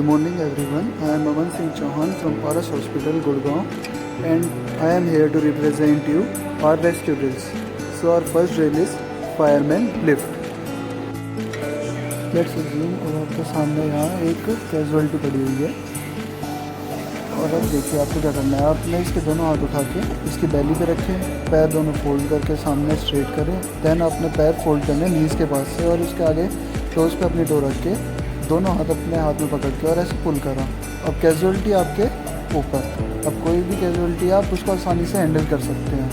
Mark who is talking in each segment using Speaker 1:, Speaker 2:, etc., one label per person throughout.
Speaker 1: morning everyone. I am Aman Singh Chauhan from Paras Hospital, Gurgaon, and I am here to represent you our rescue drills. So our first drill is fireman lift. Let's assume और आपके सामने यहाँ एक casualty पड़ी हुई है और अब देखिए आपको क्या करना है। आपने इसके दोनों हाथ उठा के इसकी बैली पे रखें, पैर दोनों फोल्ड करके सामने स्ट्रेट करें। देन अपने पैर फोल्ड करने नीज़ के पास से और उसके आगे टोज़ पे अपनी टो रख के दोनों हाथ अपने हाथ में पकड़ के और ऐसे पुल करा। अब कैजुअलिटी आपके ऊपर। अब कोई भी कैजुअलिटी आप उसको आसानी से हैंडल कर सकते हैं,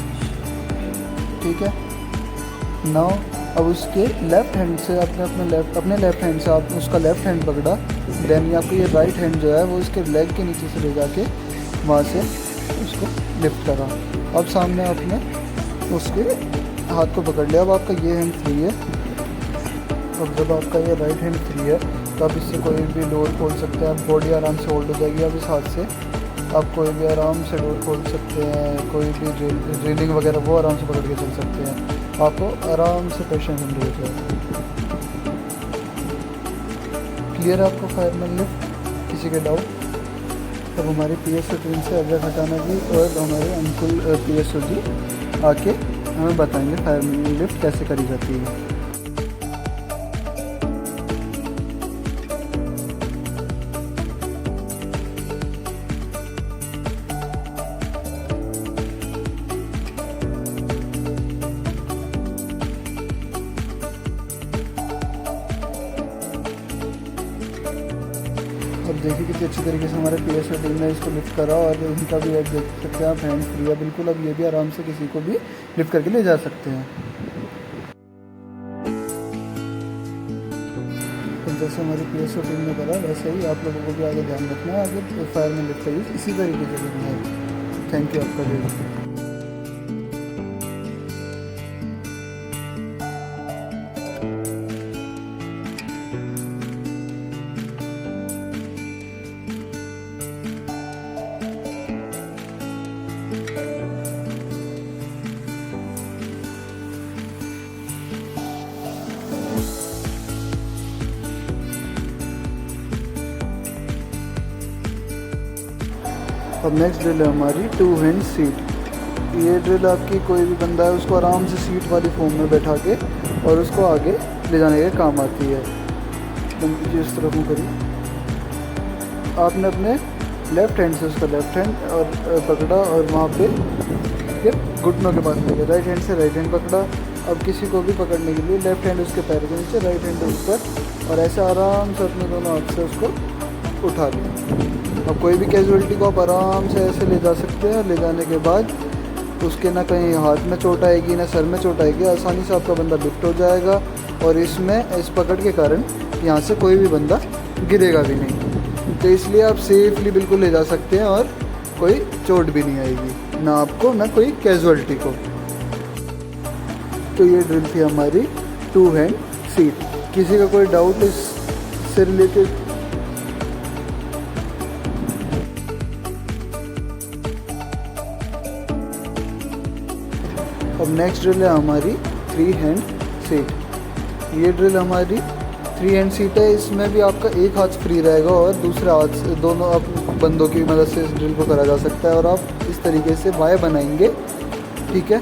Speaker 1: ठीक है। नाउ अब उसके लेफ़्ट हैंड से अपने लेफ़्ट हैंड से आप उसका लेफ़्ट हैंड पकड़ा। देन आपको ये राइट हैंड जो है वो उसके लेग के नीचे से ले जाके वहाँ से उसको लिफ्ट करा। अब सामने आपने उसके हाथ को पकड़ लिया। अब आपका ये हैंड फ्री है। अब जब आपका ये राइट हैंड फ्री है तो आप इससे कोई भी डोर खोल सकते हैं। आप बॉडी आराम से होल्ड हो जाएगी। अब इस हाथ से आप कोई भी आराम से डोर खोल सकते हैं, कोई भी ड्रिलिंग वगैरह वो आराम से पकड़ के चल सकते हैं। आपको आराम से पेशेंस अंडर हो जाएगा। क्लियर है आपको फायरमैन लिफ्ट? किसी के डाउट? तब हमारे PSO टीम से अजय खटाना जी और हमारे अंकुल PSO जी आके हमें बताएंगे फायरमैन लिफ्ट कैसे करी जाती है। अब देखिए कितनी अच्छी तरीके से हमारे PSO टीम ने इसको लिफ्ट करा और उनका भी आप देख सकते हैं, आप हैंड फ्री है बिल्कुल। अब ये भी आराम से किसी को भी लिफ्ट करके ले जा सकते हैं। तो जैसे हमारी PSO टीम ने करा वैसे ही आप लोगों को भी आगे ध्यान रखना है। आगे फायरमैन लिफ्ट का यूज़ इसी तरीके से करना है। थैंक यू आपका भी। अब नेक्स्ट ड्रिल है हमारी 2 हैंड सीट। ये ड्रिल आपकी कोई भी बंदा है उसको आराम से सीट वाली फॉर्म में बैठा के और उसको आगे ले जाने के काम आती है। इस तरफ मुँह करिए। आपने अपने लेफ़्ट हैंड से उसका लेफ़्ट हैंड और पकड़ा और वहाँ पे ये घुटनों के पास ले गया। राइट हैंड से राइट हैंड पकड़ा। अब किसी को भी पकड़ने के लिए लेफ़्ट हैंड उसके पैर के नीचे, राइट हैंड ऊपर और ऐसे आराम से अपने दोनों हाथ से उसको उठा लिया। अब कोई भी कैजुअलिटी को आप आराम से ऐसे ले जा सकते हैं। ले जाने के बाद उसके ना कहीं हाथ में चोट आएगी ना सर में चोट आएगी। आसानी से आपका बंदा लिफ्ट हो जाएगा और इसमें इस पकड़ के कारण यहाँ से कोई भी बंदा गिरेगा भी नहीं। तो इसलिए आप सेफली बिल्कुल ले जा सकते हैं और कोई चोट भी नहीं आएगी, ना आपको ना कोई कैजुअलिटी को। तो ये ड्रिल थी हमारी 2 हैंड सीट। किसी का कोई डाउट इससे रिलेटेड? अब नेक्स्ट ड्रिल है हमारी 3 हैंड सीट। ये ड्रिल हमारी 3 हैंड सीट है। इसमें भी आपका एक हाथ फ्री रहेगा और दूसरे हाथ से दोनों आप बंदों की मदद से इस ड्रिल को करा जा सकता है। और आप इस तरीके से बाय बनाएंगे, ठीक है।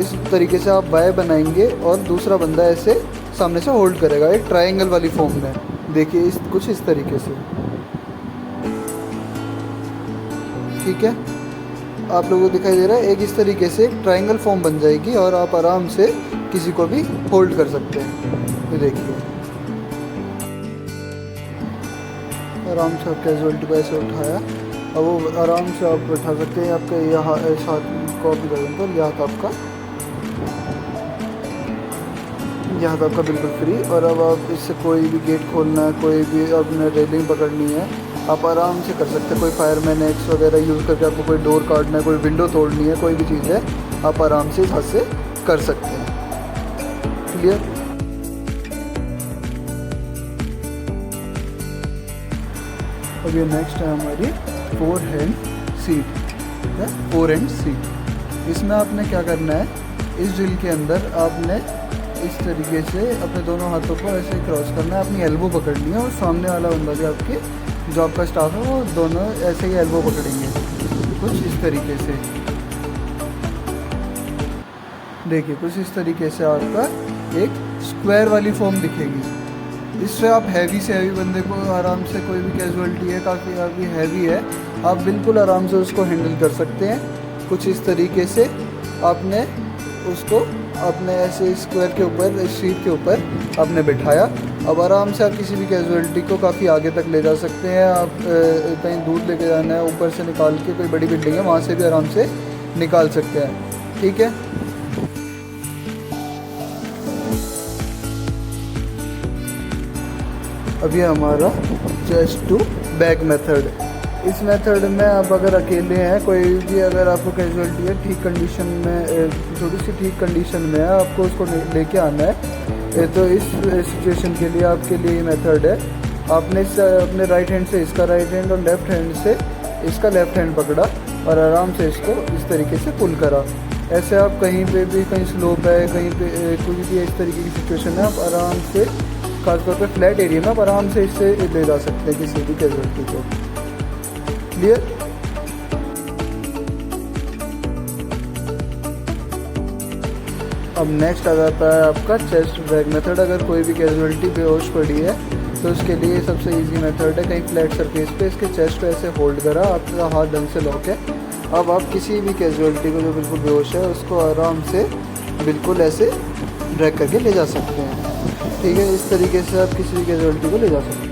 Speaker 1: इस तरीके से आप बाय बनाएंगे और दूसरा बंदा ऐसे सामने से होल्ड करेगा एक ट्रायंगल वाली फॉर्म में। देखिए कुछ इस तरीके से, ठीक है। आप लोगों को दिखाई दे रहा है एक इस तरीके से ट्रायंगल फॉर्म बन जाएगी और आप आराम से किसी को भी होल्ड कर सकते हैं। ये देखिए आराम से आप कैजुअलिटी को ऐसे उठाया। अब वो आराम से आप उठा सकते हैं। आपका यहाँ इस हाथ को आप जगह पर यह हाथ आपका बिल्कुल फ्री। और अब आप इससे कोई भी गेट खोलना है, कोई भी अपने रेलिंग पकड़नी है, आप आराम से कर सकते हैं। कोई फायरमैन एक्स वगैरह यूज़ करके आपको कोई डोर काटना है, कोई विंडो तोड़नी है, कोई भी चीज़ है आप आराम से इस हाथ से कर सकते हैं। क्लियर? अब ये नेक्स्ट है हमारी 4 हैंड सीट। 4 हैंड सीट इसमें आपने क्या करना है, इस ड्रिल के अंदर आपने इस तरीके से अपने दोनों हाथों को ऐसे क्रॉस करना है, अपनी एल्बो पकड़नी है और सामने वाला बंदा भी आपके जो आपका स्टाफ है वो दोनों ऐसे ही एल्बो पकड़ेंगे, कुछ इस तरीके से। देखिए कुछ इस तरीके से आपका एक स्क्वायर वाली फॉर्म दिखेगी। इससे आप हैवी से हैवी बंदे को आराम से, कोई भी कैजुअलिटी है काफ़ी हैवी है, आप बिल्कुल आराम से उसको हैंडल कर सकते हैं। कुछ इस तरीके से आपने उसको अपने ऐसे स्क्वायर के ऊपर, शीट के ऊपर आपने बिठाया। अब आराम से आप किसी भी कैजुअलिटी को काफ़ी आगे तक ले जा सकते हैं। आप कहीं दूर लेके जाना है, ऊपर से निकाल के कोई बड़ी बिल्डिंग है वहाँ से भी आराम से निकाल सकते हैं। ठीक है, अब ये हमारा चेस्ट टू बैक मेथड। इस मेथड में आप अगर अकेले हैं, कोई भी अगर आपको कैजुअलिटी है ठीक कंडीशन में, थोड़ी सी ठीक कंडीशन में है, आपको उसको लेके आना है, तो इस सिचुएशन के लिए आपके लिए ये मेथड है। आपने अपने राइट हैंड से इसका राइट हैंड और लेफ़्ट हैंड से इसका लेफ़्ट हैंड पकड़ा और आराम से इसको इस तरीके से पुल करा। ऐसे आप कहीं पे भी, कहीं स्लोप है, कहीं पे कोई भी इस तरीके की सिचुएशन है, आप आराम से, खासतौर पे फ्लैट एरिया में आप आराम से इससे ले जा सकते हैं किसी भी कैजुअलिटी को। क्लियर? अब नेक्स्ट आ जाता है आपका चेस्ट बैक मेथड। अगर कोई भी कैजुअलिटी बेहोश पड़ी है तो उसके लिए सबसे इजी मेथड है, कहीं फ्लैट सरफेस पे इसके चेस्ट को ऐसे होल्ड करा, आपका हाथ ढंग से लॉक है। अब आप किसी भी कैजुअलिटी को जो बिल्कुल बेहोश है उसको आराम से बिल्कुल ऐसे ड्रैग करके ले जा सकते हैं। ठीक है, इस तरीके से आप किसी भी कैजुअलिटी को ले जा सकते हैं।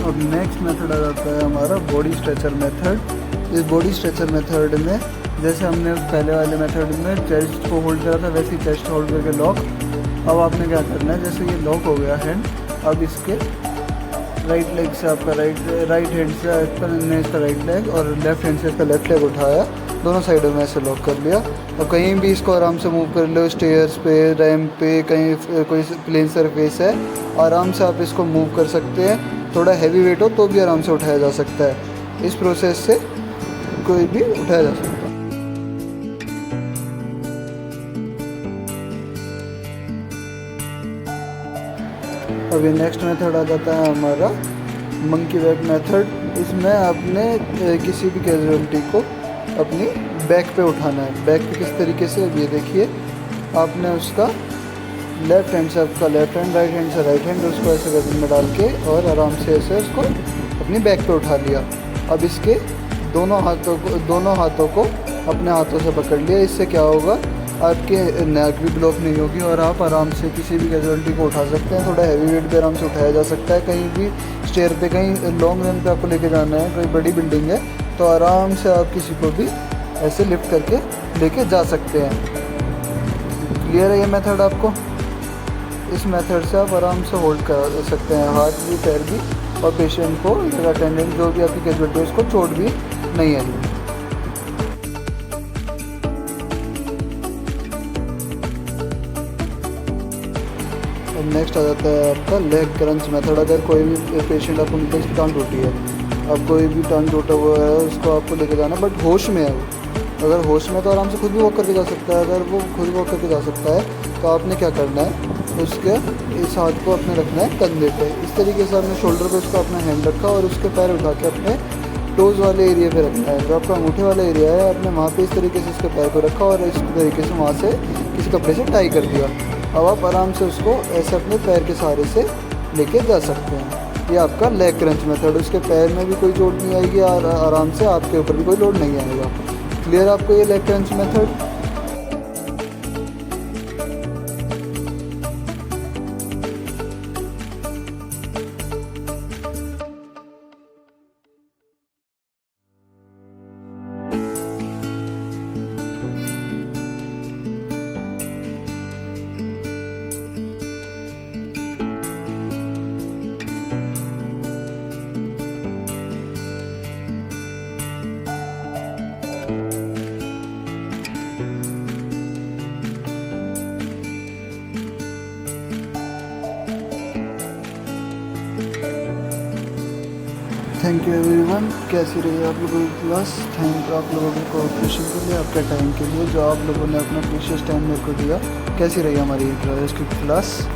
Speaker 1: अब नेक्स्ट मेथड आ जाता है हमारा बॉडी स्ट्रेचर मेथड। इस बॉडी स्ट्रेचर मेथड में जैसे हमने पहले वाले मेथड में चेस्ट को होल्ड करा था, वैसे ही चेस्ट होल्ड करके लॉक। अब आपने क्या करना है, जैसे ये लॉक हो गया हैंड, अब इसके राइट लेग से आपका राइट हैंड से आपने इसका राइट लेग और लेफ्ट हैंड से इसका लेफ्ट लेग उठाया, दोनों साइडों में ऐसे लॉक कर लिया। अब कहीं भी इसको आराम से मूव कर लो, स्टेयर्स पे, रैम्प पे, कहीं कोई प्लेन सरफेस है, आराम से आप इसको मूव कर सकते हैं। थोड़ा हैवी वेट हो तो भी आराम से उठाया जा सकता है। इस प्रोसेस से कोई भी उठाया जा सकता है। अभी नेक्स्ट मेथड आ जाता है हमारा मंकी बैक मेथड। इसमें आपने किसी भी कैजुअलिटी को अपनी बैक पे उठाना है। बैक पे किस तरीके से, अब ये देखिए, आपने उसका लेफ्ट हैंड से आपका लेफ्ट हैंड, राइट हैंड से राइट हैंड, उसको ऐसे गर्दन में डाल के और आराम से ऐसे उसको अपनी बैक पे उठा लिया। अब इसके दोनों हाथों को अपने हाथों से पकड़ लिया। इससे क्या होगा, आपके नेक भी ब्लॉक नहीं होगी और आप आराम से किसी भी कैजुअलिटी को उठा सकते हैं। थोड़ा हैवी वेट पे आराम से उठाया जा सकता है। कहीं भी स्टेयर पे, कहीं लॉन्ग रन पे आपको लेके जाना है, कोई बड़ी बिल्डिंग है, तो आराम से आप किसी को भी ऐसे लिफ्ट करके लेके जा सकते हैं। क्लियर है ये मेथड आपको? इस मेथड से आप आराम से होल्ड कर सकते हैं, हाथ भी, पैर भी, और पेशेंट को या अटेंडेंट जो भी आपकी कैजुअलिटी है उसको चोट भी नहीं आएगी। और नेक्स्ट आ जाता है आपका लेग क्रंच मेथड। अगर कोई भी पेशेंट आपको मिलता है उसकी टांग टूटी है, अब कोई भी टांग टूटा हुआ है, उसको आपको लेके जाना, बट होश में है वो, अगर होश में तो आराम से खुद भी वॉक करके जा सकता है। अगर वो खुद वॉक करके जा सकता है तो आपने क्या करना है, उसके इस हाथ को अपने रखना है कंधे पे। इस तरीके से आपने शोल्डर पे उसका अपना हैंड रखा और उसके पैर उठा के अपने टोज़ वाले एरिया पे रखना है। जो आपका अंगूठे वाला एरिया है, आपने वहाँ पे इस तरीके से उसके पैर को रखा और इस तरीके से वहाँ से किसी कपड़े से टाई कर दिया। अब आप आराम से उसको ऐसे अपने पैर के सहारे से लेके जा सकते हैं। ये आपका लेग क्रंच मेथड। उसके पैर में भी कोई चोट नहीं आएगी और आराम से आपके ऊपर भी कोई लोड नहीं आएगा। क्लियर आपको ये leg crunch method? Thank you everyone. कैसी रही आप लोगों की क्लास? थैंक आप लोगों के कोऑपरेशन के लिए, आपके टाइम के लिए, जो आप लोगों ने अपना प्रीशियस टाइम मेरे को दिया। कैसी रही हमारी क्लास की क्लास?